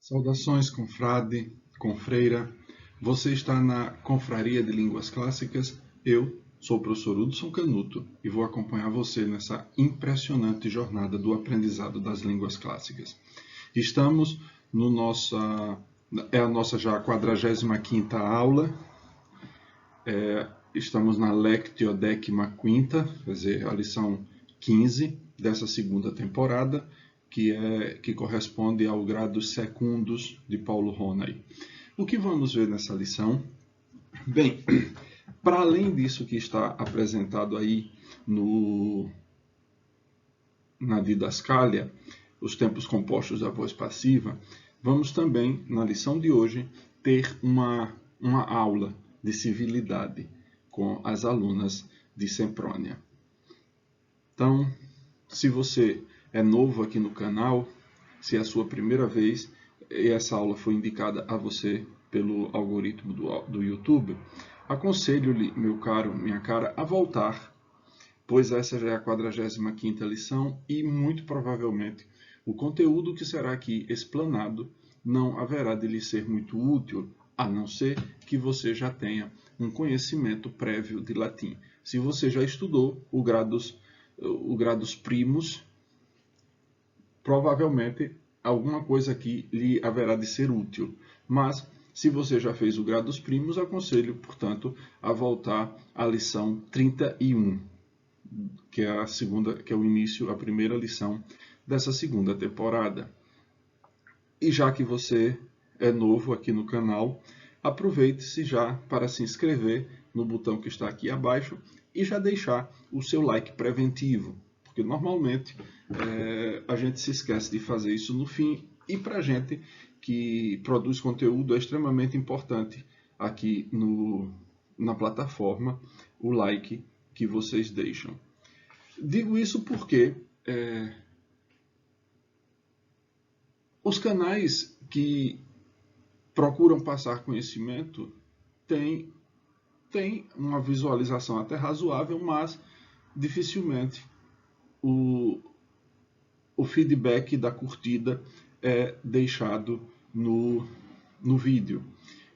Saudações, confrade, confreira. Você está na Confraria de Línguas Clássicas. Eu sou o professor Hudson Canuto e vou acompanhar você nessa impressionante jornada do aprendizado das línguas clássicas. Estamos no a nossa já 45ª aula. Estamos na Lectio 15ª, quer dizer, a lição 15 dessa segunda temporada, que corresponde ao Gradus Secundus de Paulo Ronay. O que vamos ver nessa lição? Bem, para além disso que está apresentado aí na didascália, os tempos compostos da voz passiva, vamos também, na lição de hoje, ter uma aula de civilidade com as alunas de Semprônia. Então, se você é novo aqui no canal, se é a sua primeira vez e essa aula foi indicada a você pelo algoritmo do YouTube, aconselho-lhe, meu caro, minha cara, a voltar, pois essa já é a 45ª lição e, muito provavelmente, o conteúdo que será aqui explanado não haverá de lhe ser muito útil, a não ser que você já tenha um conhecimento prévio de latim. Se você já estudou o Gradus Primus, provavelmente alguma coisa aqui lhe haverá de ser útil. Mas, se você já fez o Gradus Primus, aconselho, portanto, a voltar à lição 31, que é a primeira lição dessa segunda temporada. E já que você é novo aqui no canal, aproveite-se já para se inscrever no botão que está aqui abaixo e já deixar o seu like preventivo, porque normalmente a gente se esquece de fazer isso no fim, e para a gente que produz conteúdo é extremamente importante aqui na plataforma o like que vocês deixam. Digo isso porque os canais que procuram passar conhecimento têm uma visualização até razoável, mas dificilmente o feedback da curtida é deixado no vídeo.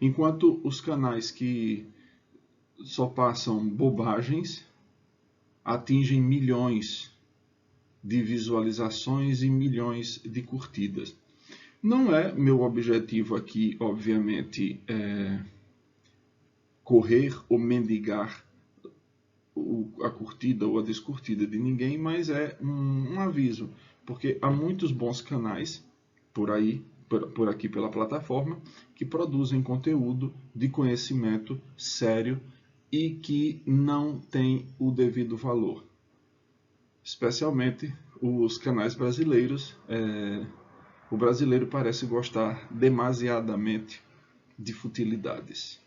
Enquanto os canais que só passam bobagens atingem milhões de visualizações e milhões de curtidas. Não é meu objetivo aqui, obviamente, correr ou mendigar a curtida ou a descurtida de ninguém, mas é um aviso, porque há muitos bons canais por aqui pela plataforma, que produzem conteúdo de conhecimento sério e que não tem o devido valor. Especialmente os canais brasileiros. O brasileiro parece gostar demasiadamente de futilidades,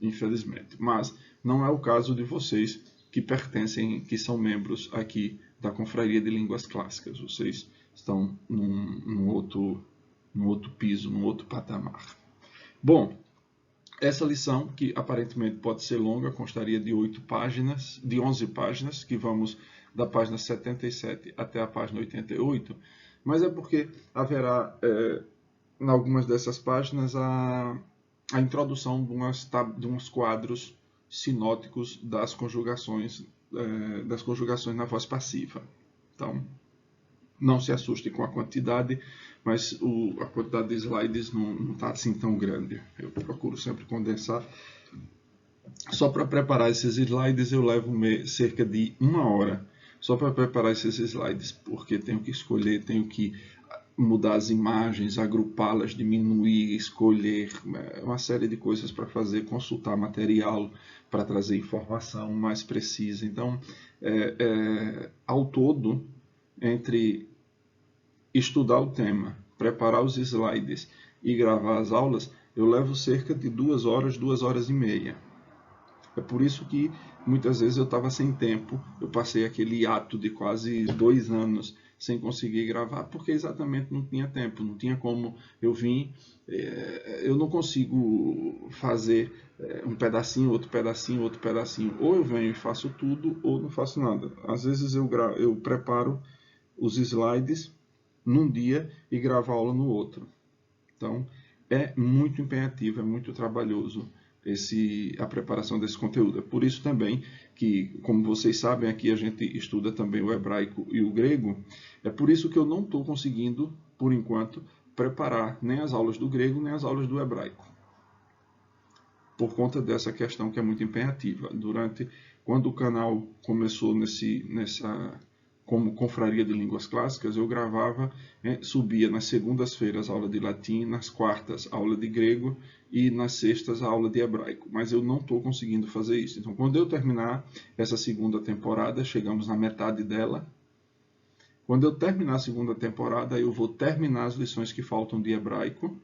infelizmente. Mas não é o caso de vocês que são membros aqui da Confraria de Línguas Clássicas. Vocês estão num outro piso, num outro patamar. Bom, essa lição, que aparentemente pode ser longa, constaria de 11 páginas, que vamos da página 77 até a página 88, mas é porque haverá, em algumas dessas páginas, a introdução de uns quadros sinóticos das conjugações na voz passiva. Então, não se assuste com a quantidade, mas a quantidade de slides não está assim tão grande. Eu procuro sempre condensar. Só para preparar esses slides eu levo cerca de 1 hora. Só para preparar esses slides, porque tenho que escolher, tenho que mudar as imagens, agrupá-las, diminuir, escolher, uma série de coisas para fazer, consultar material para trazer informação mais precisa. Então, ao todo, entre estudar o tema, preparar os slides e gravar as aulas, eu levo cerca de 2 horas, 2 horas e meia. É por isso que muitas vezes eu estava sem tempo, eu passei aquele ato de quase 2 anos sem conseguir gravar, porque exatamente não tinha tempo, não tinha como eu vir. Eu não consigo fazer um pedacinho, outro pedacinho, outro pedacinho. Ou eu venho e faço tudo, ou não faço nada. Às vezes eu preparo os slides num dia e gravo a aula no outro. Então, é muito impenhativo, é muito trabalhoso a preparação desse conteúdo. É por isso também que, como vocês sabem, aqui a gente estuda também o hebraico e o grego. É por isso que eu não estou conseguindo, por enquanto, preparar nem as aulas do grego, nem as aulas do hebraico. Por conta dessa questão que é muito empenhativa. Quando o canal começou como confraria de línguas clássicas, eu gravava, subia nas segundas-feiras aula de latim, nas quartas aula de grego e nas sextas aula de hebraico. Mas eu não estou conseguindo fazer isso. Então, quando eu terminar essa segunda temporada, chegamos na metade dela. Quando eu terminar a segunda temporada, eu vou terminar as lições que faltam de hebraico,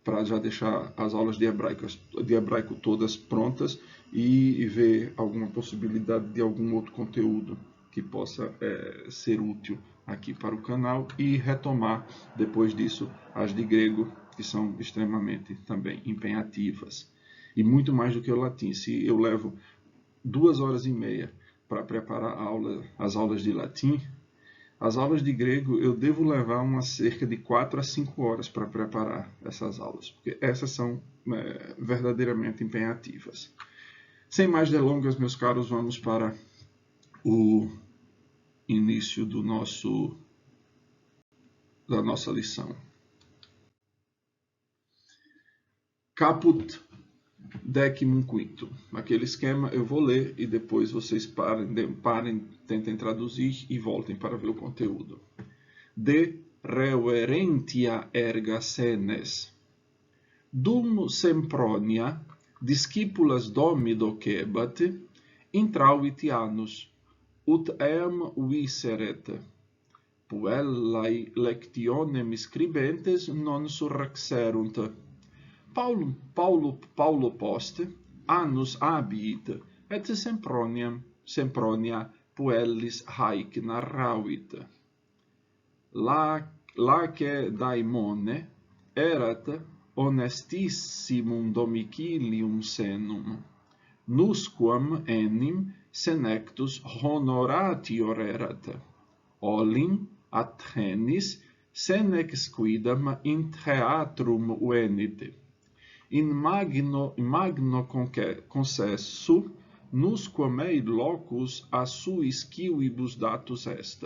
para já deixar as aulas de hebraico todas prontas e ver alguma possibilidade de algum outro conteúdo que possa ser útil aqui para o canal e retomar depois disso as de grego, que são extremamente também empenhativas. E muito mais do que o latim. Se eu levo 2h30 para preparar as aulas de latim, as aulas de grego eu devo levar cerca de 4 a 5 horas para preparar essas aulas, porque essas são verdadeiramente empenhativas. Sem mais delongas, meus caros, vamos para o início da nossa lição. Caput 15º. Aquele esquema eu vou ler e depois vocês parem, tentem traduzir e voltem para ver o conteúdo. De reverentia erga senes. Dum Sempronia discipulas domi docebat, intravit annus, ut eam viseret. Puellae lectionem scribentes non surrexerunt. Paulo post annus abiit, et Sempronia puellis haec narravit. Laque daimone erat honestissimum domicilium senum, nusquam enim senectus honoratior erat, olim Athenis senex quidam in theatrum venit. In magno concessu nusquam ei locus a suis civibus datus est.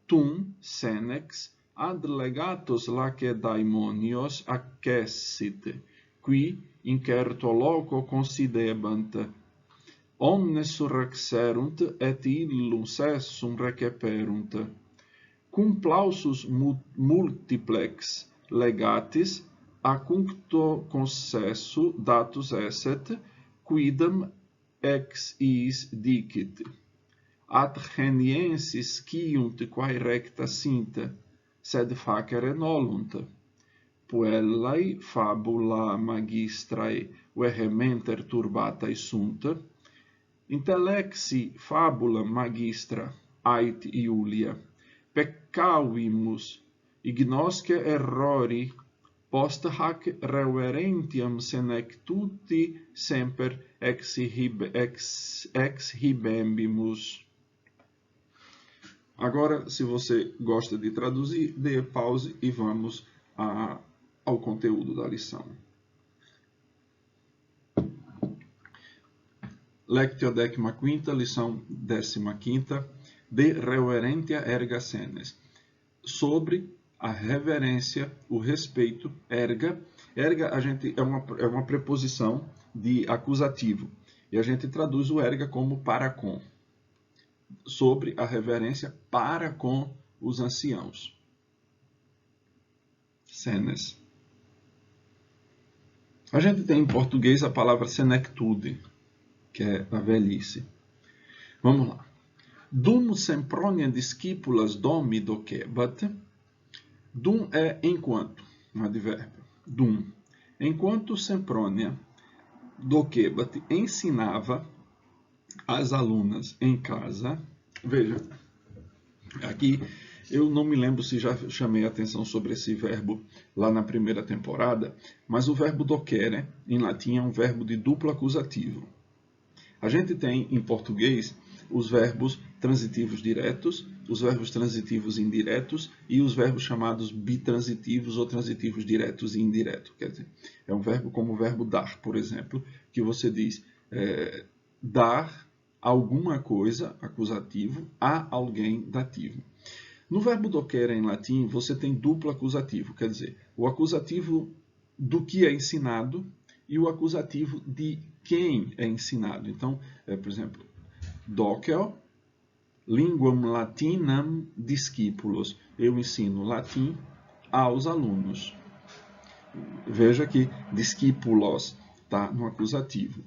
Tum senex ad legatos Lacedaemonios accessit, qui incerto loco considebant. Omnes surrexerunt et illum sessum receperunt. Cum plausus multiplex legatis acuncto concessu datus esset, quidam ex iis dicit. Atheniensis sciunt quae recta sint, sed facere nolunt. Puellae fabula magistrae vehementer turbatae sunt. Intellexi fabula magistra ait Iulia. Peccavimus ignosce errori post hac reverentiam senectuti semper exhibebimus. Agora, se você gosta de traduzir, dê pause e vamos ao conteúdo da lição. Lectio 15ª, lição 15ª, de reverentia erga senes. Sobre a reverência, o respeito, erga. Erga é uma preposição de acusativo. E a gente traduz o erga como para com. Sobre a reverência para com os anciãos. Senes. A gente tem em português a palavra senectude, que é a velhice. Vamos lá. Dum Sempronia discipulas domi docebat. Dum é enquanto, um advérbio. Dum. Enquanto Sempronia docebat ensinava as alunas em casa. Veja, aqui eu não me lembro se já chamei a atenção sobre esse verbo lá na primeira temporada, mas o verbo docere, em latim, é um verbo de duplo acusativo. A gente tem, em português, os verbos transitivos diretos os verbos transitivos indiretos e os verbos chamados bitransitivos ou transitivos diretos e indiretos. Quer dizer, é um verbo como o verbo dar, por exemplo, que você diz dar alguma coisa, acusativo, a alguém, dativo. No verbo docere em latim, você tem duplo acusativo, quer dizer, o acusativo do que é ensinado e o acusativo de quem é ensinado. Então, por exemplo, docere linguam latinam discípulos. Eu ensino latim aos alunos. Veja que discípulos está no acusativo.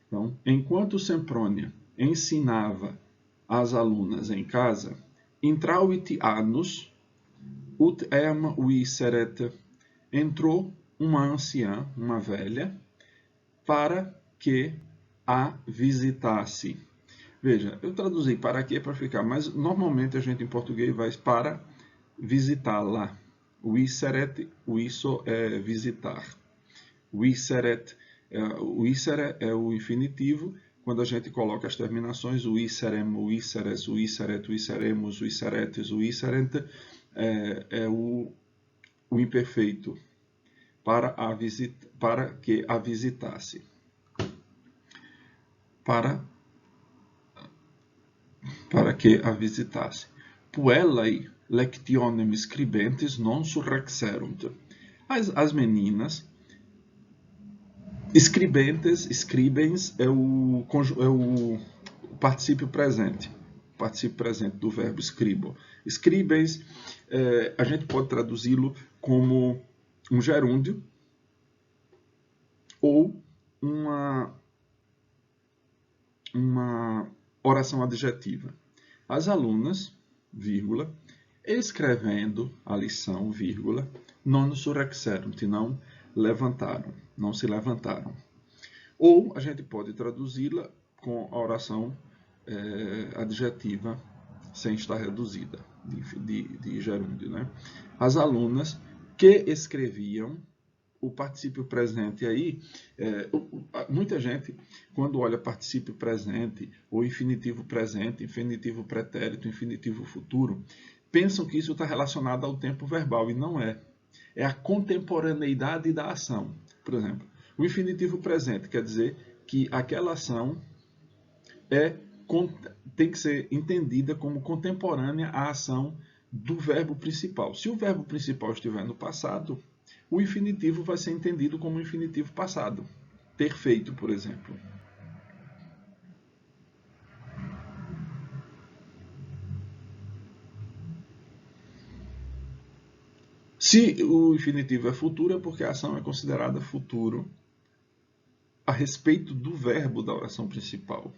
Então, enquanto Semprônia ensinava as alunas em casa, intravit anus ut eam viseret, entrou uma anciã, uma velha, para que a visitasse. Veja, eu traduzi para quê para ficar, mas normalmente a gente em português vai para visitá-la. Viseret, o isso é visitar. Viseret, o isere é o infinitivo. Quando a gente coloca as terminações, o iserem, o iseres, o iseret, o iseremos, o iseretes, o iserent, é o imperfeito para que a visitasse. Para que a visitasse. Puellae lectionem scribentes non surrexerunt. As meninas, scribens é o particípio presente. O particípio presente do verbo scribo. Scribens, a gente pode traduzi-lo como um gerúndio ou uma oração adjetiva. As alunas, vírgula, escrevendo a lição, vírgula, non surrexerunt, não levantaram, não se levantaram. Ou a gente pode traduzi-la com a oração adjetiva sem estar reduzida, de gerúndio, né? As alunas que escreviam, o particípio presente aí, muita gente, quando olha particípio presente, ou infinitivo presente, infinitivo pretérito, infinitivo futuro, pensam que isso está relacionado ao tempo verbal, e não é. É a contemporaneidade da ação. Por exemplo, o infinitivo presente quer dizer que aquela ação tem que ser entendida como contemporânea à ação do verbo principal. Se o verbo principal estiver no passado, o infinitivo vai ser entendido como infinitivo passado. Ter feito, por exemplo. Se o infinitivo é futuro, é porque a ação é considerada futuro a respeito do verbo da oração principal.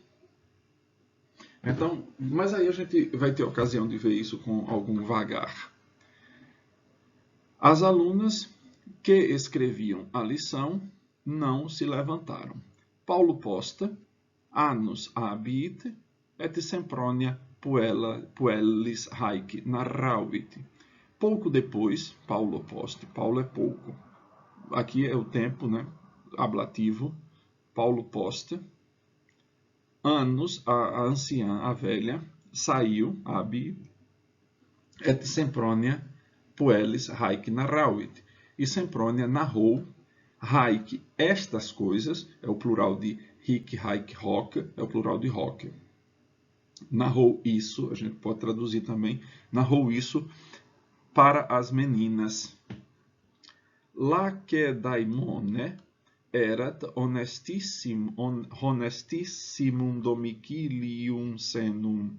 Então, mas aí a gente vai ter ocasião de ver isso com algum vagar. As alunas que escreviam a lição não se levantaram. Paulo posta, annus habit, et Sempronia puellis haec narravit. Pouco depois, Paulo poste, Paulo é pouco. Aqui é o tempo, né? Ablativo. Paulo posta. Annus, a anciã, a velha, saiu, habit, et Sempronia puellis haec narravit. E Semprônia narrou, haec, estas coisas, é o plural de hic, haec, hoc, é o plural de hoc. Narrou isso, a gente pode traduzir também, narrou isso para as meninas. Lacedaemone erat honestissimum domicilium senum.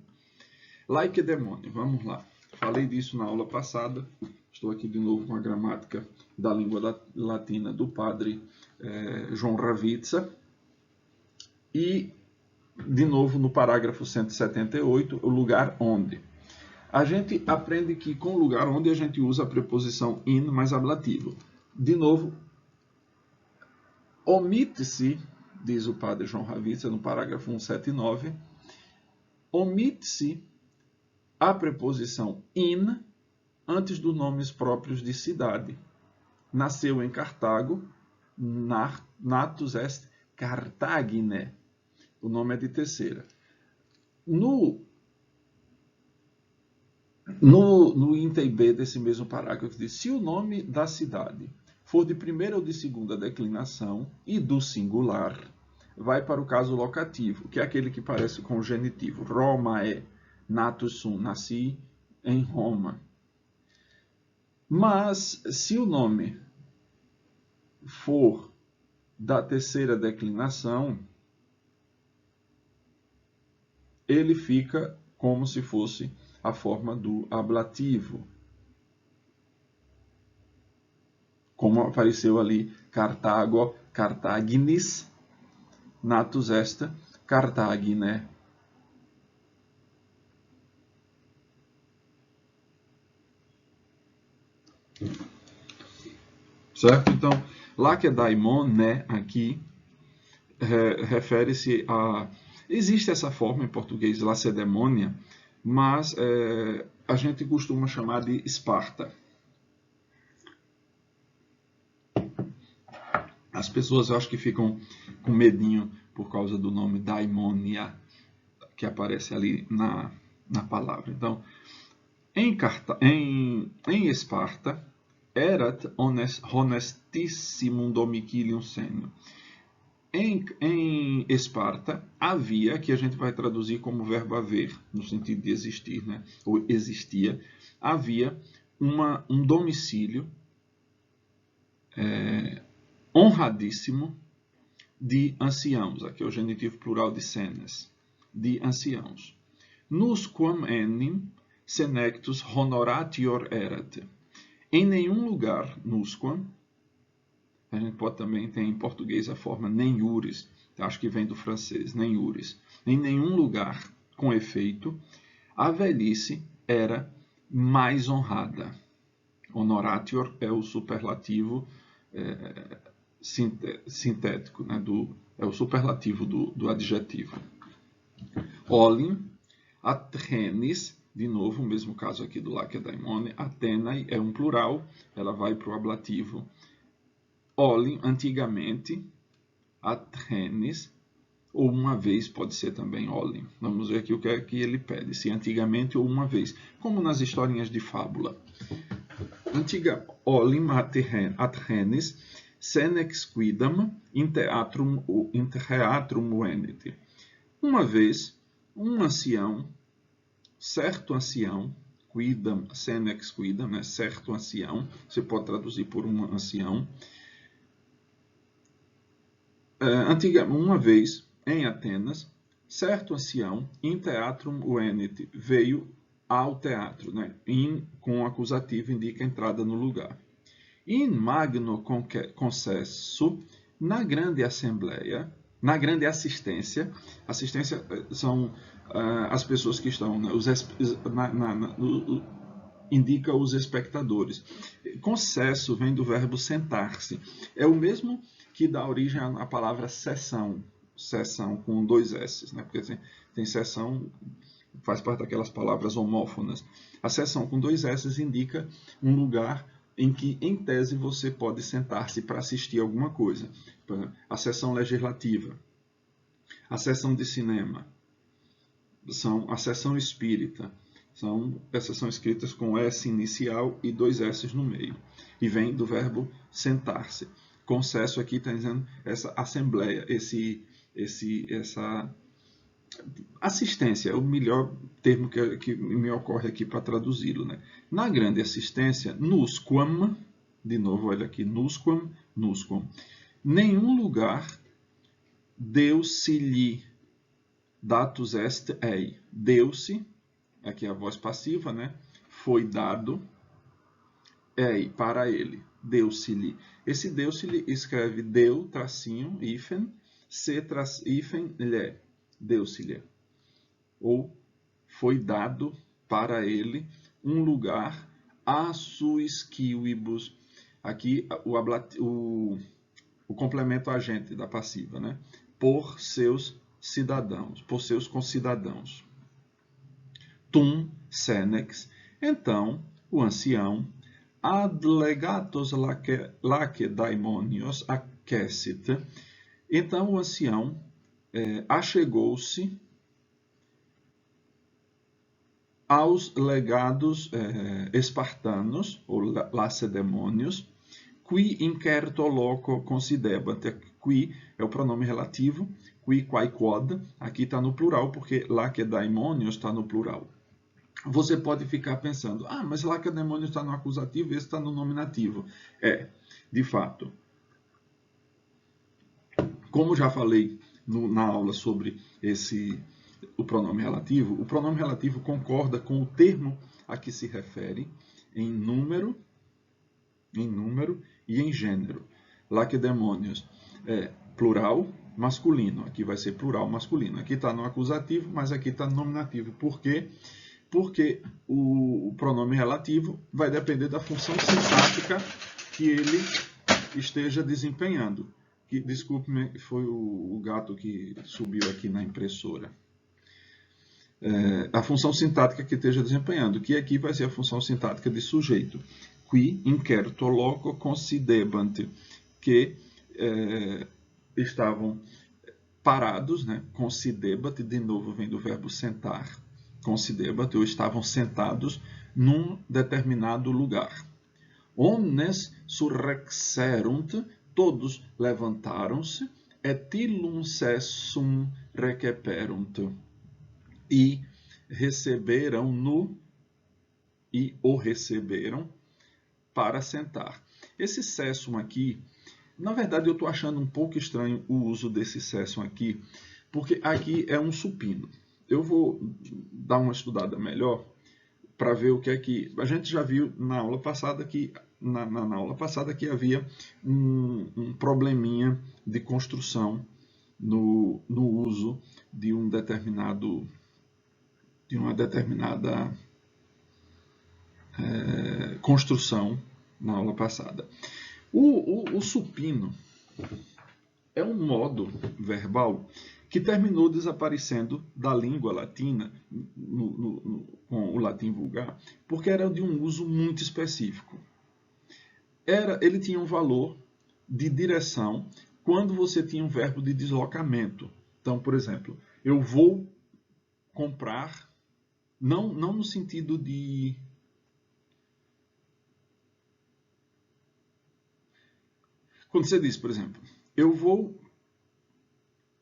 Lacedaemone, vamos lá. Falei disso na aula passada. Estou aqui de novo com a gramática da língua latina do padre João Ravizza. E, de novo, no parágrafo 178, o lugar onde. A gente aprende que com o lugar onde a gente usa a preposição in mais ablativo. De novo, omite-se, diz o padre João Ravizza no parágrafo 179, omite-se a preposição in antes dos nomes próprios de cidade. Nasceu em Cartago, natus est Cartagine. O nome é de terceira. No No item B desse mesmo parágrafo, diz: se o nome da cidade for de primeira ou de segunda declinação e do singular, vai para o caso locativo, que é aquele que parece com o genitivo. Romae, natus sum, nasci em Roma. Mas, se o nome for da terceira declinação, ele fica como se fosse a forma do ablativo, como apareceu ali, Cartago, Cartaginis, natus est, Cartagine. Certo? Então, Lacedaemon, né, aqui, refere-se a... Existe essa forma em português, Lacedemônia, mas a gente costuma chamar de Esparta. As pessoas, eu acho que ficam com medinho por causa do nome daimonia, que aparece ali na palavra. Então, em Esparta, erat honestissimum domicilium senio. Em Esparta havia, que a gente vai traduzir como verbo haver, no sentido de existir, né? Ou existia, havia um domicílio honradíssimo de anciãos. Aqui é o genitivo plural de senes, de anciãos. Nusquam enim senectus honoratior erat. Em nenhum lugar, nusquam, a gente pode também ter em português a forma nem iures, acho que vem do francês, nem iures. Em nenhum lugar, com efeito, a velhice era mais honrada. Honoratior é o superlativo sintético, né, é o superlativo do adjetivo. Olim, Athenes, de novo, o mesmo caso aqui do Lacedaemone, Athenae é um plural, ela vai para o ablativo. Olim, antigamente, Athenes, ou uma vez pode ser também Olim. Vamos ver aqui o que é que ele pede, se antigamente ou uma vez, como nas historinhas de fábula. Antiga Olim Athenes, senex quidam in theatrum venet. Uma vez, um ancião, certo ancião, quidam, senex quidam, né? Certo ancião, você pode traduzir por um ancião. Uma vez, em Atenas, certo ancião, in teatrum venet, veio ao teatro, né? In, com acusativo, indica a entrada no lugar. In magno consesso, na grande assembleia, na grande assistência são as pessoas que estão, né, indica os espectadores. Consesso vem do verbo sentar-se. É o mesmo que dá origem à palavra sessão. Sessão com dois S, né? Porque tem sessão, faz parte daquelas palavras homófonas. A sessão com dois S indica um lugar em que, em tese, você pode sentar-se para assistir alguma coisa. Por exemplo, a sessão legislativa, a sessão de cinema, a sessão espírita. Essas são escritas com S inicial e dois S no meio. E vem do verbo sentar-se. Concesso aqui está dizendo essa assembleia, essa assistência, é o melhor termo que me ocorre aqui para traduzi-lo. Né? Na grande assistência, nusquam, de novo, olha aqui, nusquam, nenhum lugar deu-se-lhe, datus est ei, deu-se, aqui é a voz passiva, né? Foi dado, ei, para ele, deu-se-lhe. Esse deu-se-lhe escreve deu, tracinho, hífen, hífen, lhe, deu-se-lhe. Ou foi dado para ele um lugar a suisquibus. Aqui o complemento agente da passiva, né? Por seus cidadãos, por seus concidadãos. Tum senex, então o ancião, ad legatos lacedaemonios aquecit, então o ancião achegou-se aos legados espartanos, ou lacedemônios, qui incerto loco considebat. Qui é o pronome relativo, qui, quae, quod, aqui está no plural, porque lacedaimonios está no plural. Você pode ficar pensando, mas lacedaimonios está no acusativo e esse está no nominativo. De fato. Como já falei na aula sobre o pronome relativo concorda com o termo a que se refere em número e em gênero. Lacedaimonios é plural masculino, aqui vai ser plural masculino. Aqui está no acusativo, mas aqui está no nominativo. Por quê? Porque o pronome relativo vai depender da função sintática que ele esteja desempenhando. Desculpe-me, foi o gato que subiu aqui na impressora. A função sintática que esteja desempenhando, que aqui vai ser a função sintática de sujeito. Qui incerto loco considebant, que estavam parados, né? Considebat, de novo vem do verbo sentar, considebat, ou estavam sentados num determinado lugar. Omnes surrexerunt, todos levantaram-se, et illum sessum receperunt, e receberam-no, e o receberam para sentar. Esse sessum aqui, na verdade eu estou achando um pouco estranho o uso desse sessum aqui, porque aqui é um supino. Eu vou dar uma estudada melhor para ver o que é que... A gente já viu na aula passada que, na aula passada que havia um probleminha de construção no uso de uma determinada construção na aula passada. O supino é um modo verbal que terminou desaparecendo da língua latina, com o latim vulgar, porque era de um uso muito específico. Ele tinha um valor de direção quando você tinha um verbo de deslocamento. Então, por exemplo, eu vou comprar, não no sentido de... Quando você diz, por exemplo, eu vou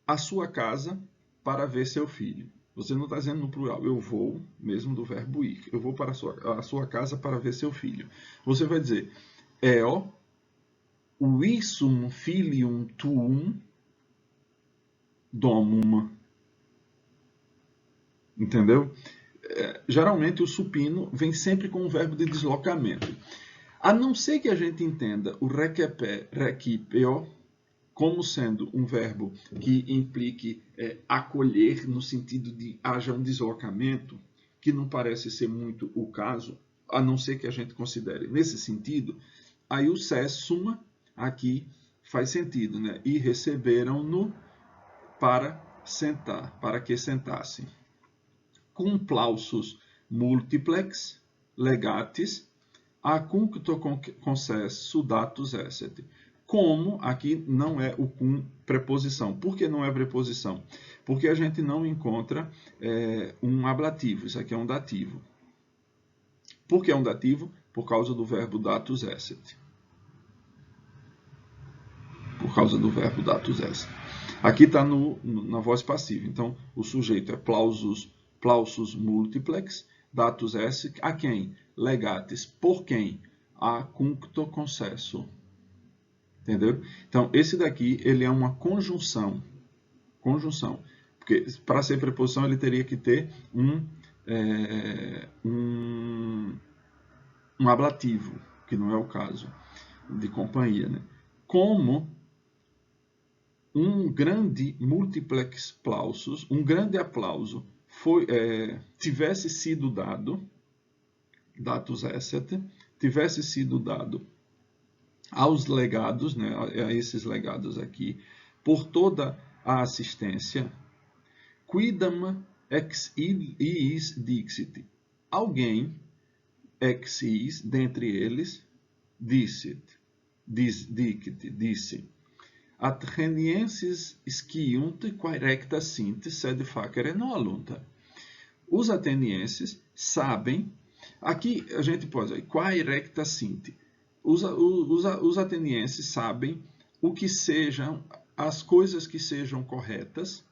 à sua casa para ver seu filho. Você não está dizendo no plural, eu vou, mesmo do verbo ir. Eu vou para a sua casa para ver seu filho. Você vai dizer, eo visum filium tuum domum. Entendeu? Geralmente o supino vem sempre com o verbo de deslocamento. A não ser que a gente entenda o requepé, requipeo, como sendo um verbo que implique acolher no sentido de haja um deslocamento, que não parece ser muito o caso, a não ser que a gente considere nesse sentido, aí o sessum aqui faz sentido, né? E receberam-no para sentar, para que sentassem. Cum plausus multiplex legatis, a cuncto concessu datus esset. Como aqui não é o cum preposição. Por que não é preposição? Porque a gente não encontra um ablativo. Isso aqui é um dativo. Por que é um dativo? Por causa do verbo datus esset. Por causa do verbo datus esset. Aqui está na voz passiva. Então, o sujeito é plausus multiplex, datus esset, a quem? Legatis. Por quem? A cuncto concessu. Entendeu? Então, esse daqui ele é uma conjunção. Porque para ser preposição ele teria que ter um ablativo, que não é o caso de companhia. Né? Como um grande multiplex plausus, um grande aplauso tivesse sido dado, datus esset, tivesse sido dado aos legados, né, a esses legados aqui, por toda a assistência, quidam ex iis dixit. Alguém, ex iis, dentre eles, disse, Athenienses sciunt quae recta sint, sed facere nolunt. Os atenienses sabem, aqui a gente pode dizer, quae recta sint, os atenienses sabem o que sejam, as coisas que sejam corretas,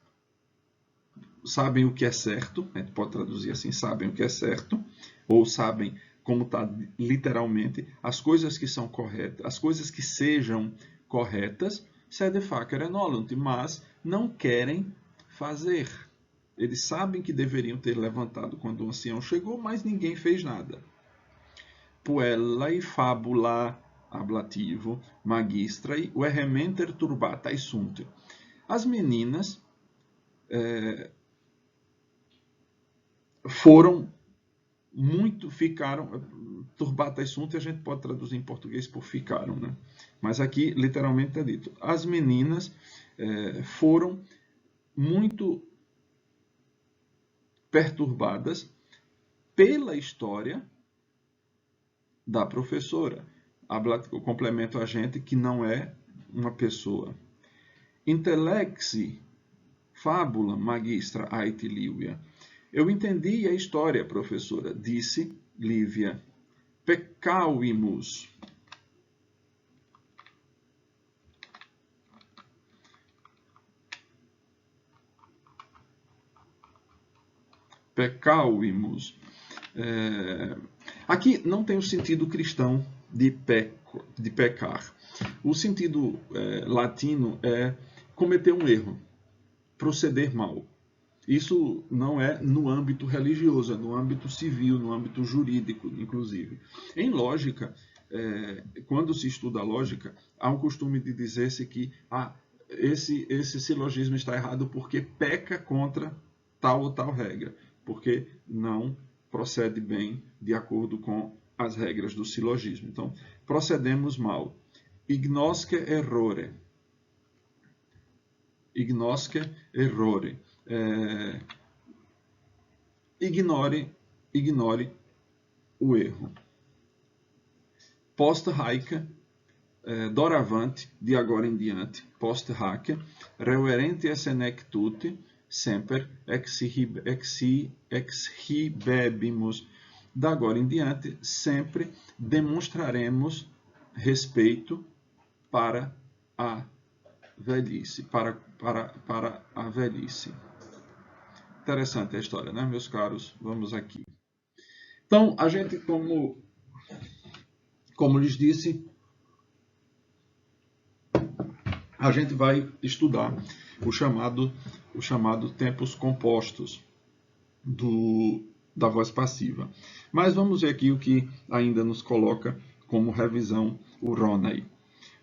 sabem o que é certo, a gente pode traduzir assim, sabem o que é certo, ou sabem, como está literalmente, as coisas que são corretas, as coisas que sejam corretas, sede facere nolunt, mas não querem fazer. Eles sabem que deveriam ter levantado quando o ancião chegou, mas ninguém fez nada. Puellae fabula ablativo magistrae vehementer turbatae sunt. As meninas ficaram, turbatae sunt a gente pode traduzir em português por ficaram, né? Mas aqui literalmente é dito, as meninas foram muito perturbadas pela história da professora. Eu complemento a gente que não é uma pessoa. Intellexi fábula magistra ait Lívia. Eu entendi a história, professora, disse Lívia. Peccavimus. Peccavimus. Aqui não tem o sentido cristão de pecar. O sentido latino é cometer um erro, proceder mal. Isso não é no âmbito religioso, é no âmbito civil, no âmbito jurídico, inclusive. Em lógica, quando se estuda a lógica, há um costume de dizer-se que esse silogismo está errado porque peca contra tal ou tal regra, porque não procede bem de acordo com as regras do silogismo. Então, procedemos mal. Ignosce errore. Ignosce errore. Ignore o erro. Post haec, doravante, de agora em diante, post haec, reverente esse nectute, semper exhibebimus. Da agora em diante, sempre demonstraremos respeito para a velhice, para a velhice. Interessante a história, né, meus caros? Vamos aqui. Então, a gente, como lhes disse, a gente vai estudar o chamado tempos compostos da voz passiva. Mas vamos ver aqui o que ainda nos coloca como revisão o Ronay.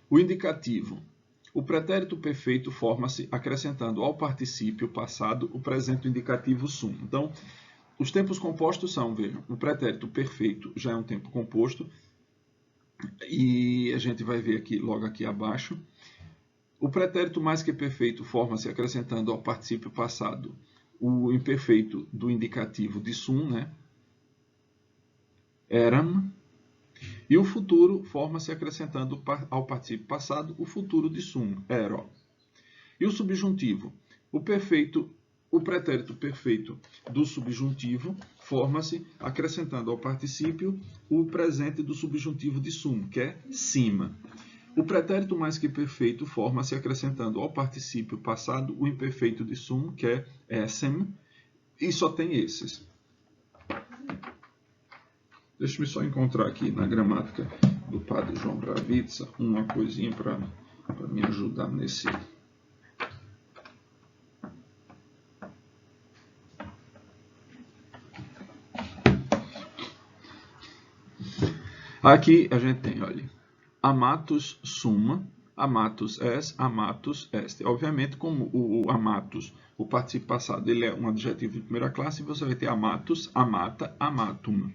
O indicativo. O pretérito perfeito forma-se acrescentando ao particípio passado o presente indicativo sum. Então, os tempos compostos são, vejam, o pretérito perfeito já é um tempo composto, e a gente vai ver aqui, logo aqui abaixo. O pretérito mais que perfeito forma-se acrescentando ao particípio passado o imperfeito do indicativo de sum, né? Eram. E o futuro forma-se acrescentando ao particípio passado o futuro de sum, ero. E o subjuntivo? O pretérito perfeito do subjuntivo forma-se acrescentando ao particípio o presente do subjuntivo de sum, que é cima. O pretérito mais que perfeito forma-se acrescentando ao particípio passado o imperfeito de sum, que é essem, e só tem esses. Deixa-me só encontrar aqui na gramática do padre João Bravitsa uma coisinha para me ajudar nesse. Aqui a gente tem, olha, amatus summa, amatus est, amatus est. Obviamente, como o amatus, o particípio passado, ele é um adjetivo de primeira classe, você vai ter amatus, amata, amatum.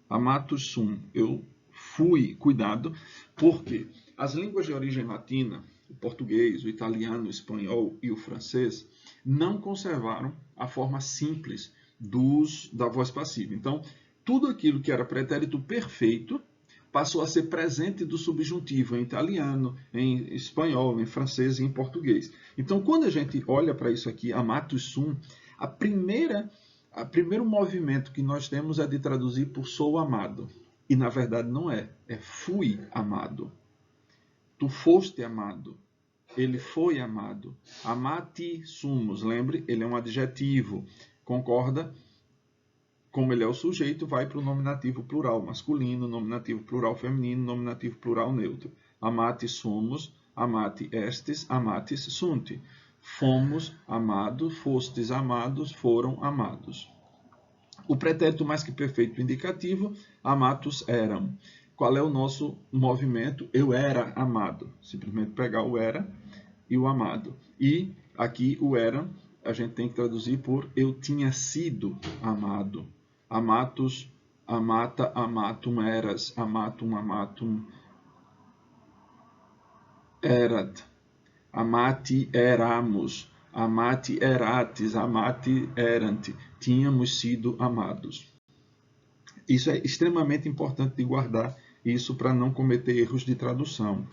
Amatus sum, eu fui, cuidado, porque as línguas de origem latina, o português, o italiano, o espanhol e o francês, não conservaram a forma simples da voz passiva. Então, tudo aquilo que era pretérito perfeito passou a ser presente do subjuntivo em italiano, em espanhol, em francês e em português. Então, quando a gente olha para isso aqui, amatus sum, a primeira O primeiro movimento que nós temos é de traduzir por sou amado. E na verdade não é. É fui amado. Tu foste amado. Ele foi amado. Amati sumus. Lembre, ele é um adjetivo. Concorda? Como ele é o sujeito, vai para o nominativo plural masculino, nominativo plural feminino, nominativo plural neutro. Amati sumus, amati estes, amatis sunt. Fomos amados, fostes amados, foram amados. O pretérito mais que perfeito indicativo, amatus eram. Qual é o nosso movimento? Eu era amado. Simplesmente pegar o era e o amado. E aqui o era, a gente tem que traduzir por eu tinha sido amado. Amatus, amata, amatum eras, amatum, amatum erat. Amati éramos, amati eratis, amati erant. Tínhamos sido amados. Isso é extremamente importante de guardar isso para não cometer erros de tradução.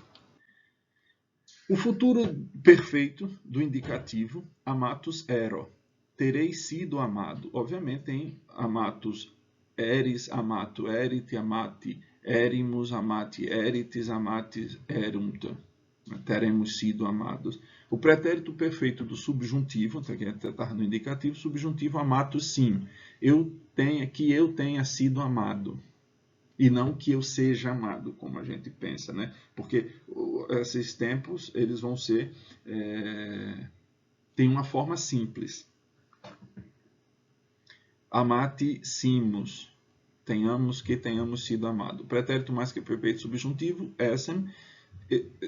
O futuro perfeito do indicativo, amatus ero. Terei sido amado. Obviamente tem amatus eris, amato erit, amati erimus, amati eritis, amatis erunt. Teremos sido amados. O pretérito perfeito do subjuntivo, que está no indicativo, subjuntivo amatus sim. Que eu tenha sido amado. E não que eu seja amado, como a gente pensa, né? Porque esses tempos, eles vão ser... tem uma forma simples. Amati simus. Tenhamos sido amado. Pretérito mais que perfeito subjuntivo, essem.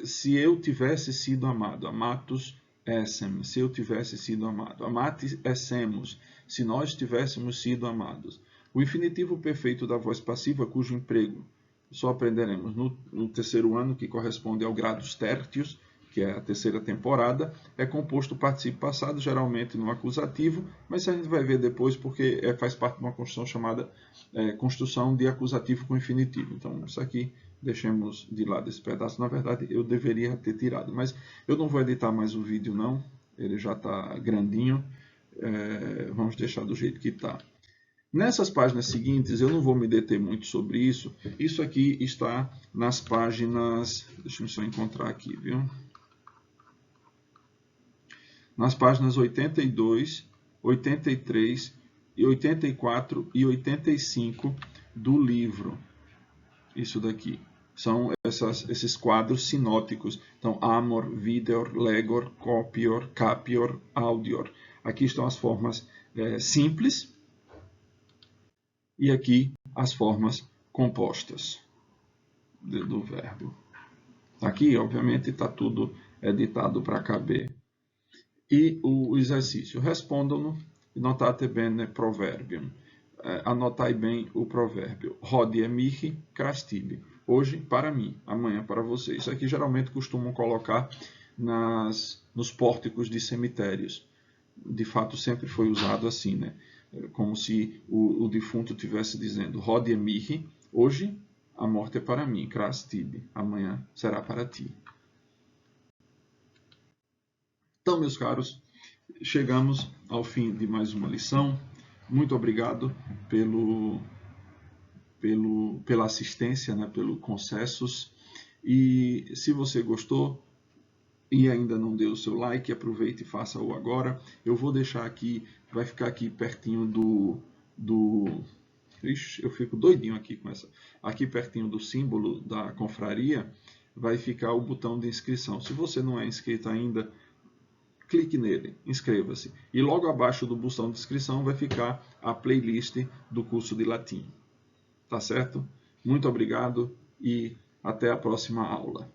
Se eu tivesse sido amado, amatus essem, se eu tivesse sido amado, amati essemos, se nós tivéssemos sido amados. O infinitivo perfeito da voz passiva, cujo emprego só aprenderemos no terceiro ano, que corresponde ao gradus tertius, que é a terceira temporada, é composto do particípio passado, geralmente no acusativo, mas isso a gente vai ver depois, porque faz parte de uma construção chamada construção de acusativo com infinitivo. Então, isso aqui deixemos de lado esse pedaço. Na verdade, eu deveria ter tirado, mas eu não vou editar mais o vídeo, não. Ele já está grandinho. Vamos deixar do jeito que está. Nessas páginas seguintes, eu não vou me deter muito sobre isso. Isso aqui está nas páginas... Deixa eu só encontrar aqui, viu? Nas páginas 82, 83, 84 e 85 do livro. Isso daqui. São esses quadros sinóticos. Então, amor, videor, legor, copior, capior, audior. Aqui estão as formas simples e aqui as formas compostas do verbo. Aqui, obviamente, está tudo editado para caber. E o exercício. Respondam-no, notate bene proverbium. Anotai bem o provérbio. Hodie mihi crastibi. Hoje para mim, amanhã para você. Isso aqui geralmente costumam colocar nos pórticos de cemitérios. De fato, sempre foi usado assim, né? Como se o defunto estivesse dizendo: Hodie mihi, hoje a morte é para mim, crastibi, amanhã será para ti. Então, meus caros, chegamos ao fim de mais uma lição. Muito obrigado pela assistência, né, pelo concessos. E se você gostou e ainda não deu o seu like, aproveite e faça-o agora. Eu vou deixar aqui, vai ficar aqui pertinho Ixi, eu fico doidinho aqui com essa. Aqui pertinho do símbolo da confraria vai ficar o botão de inscrição. Se você não é inscrito ainda, clique nele, inscreva-se. E logo abaixo do botão de inscrição vai ficar a playlist do curso de latim. Tá certo? Muito obrigado e até a próxima aula.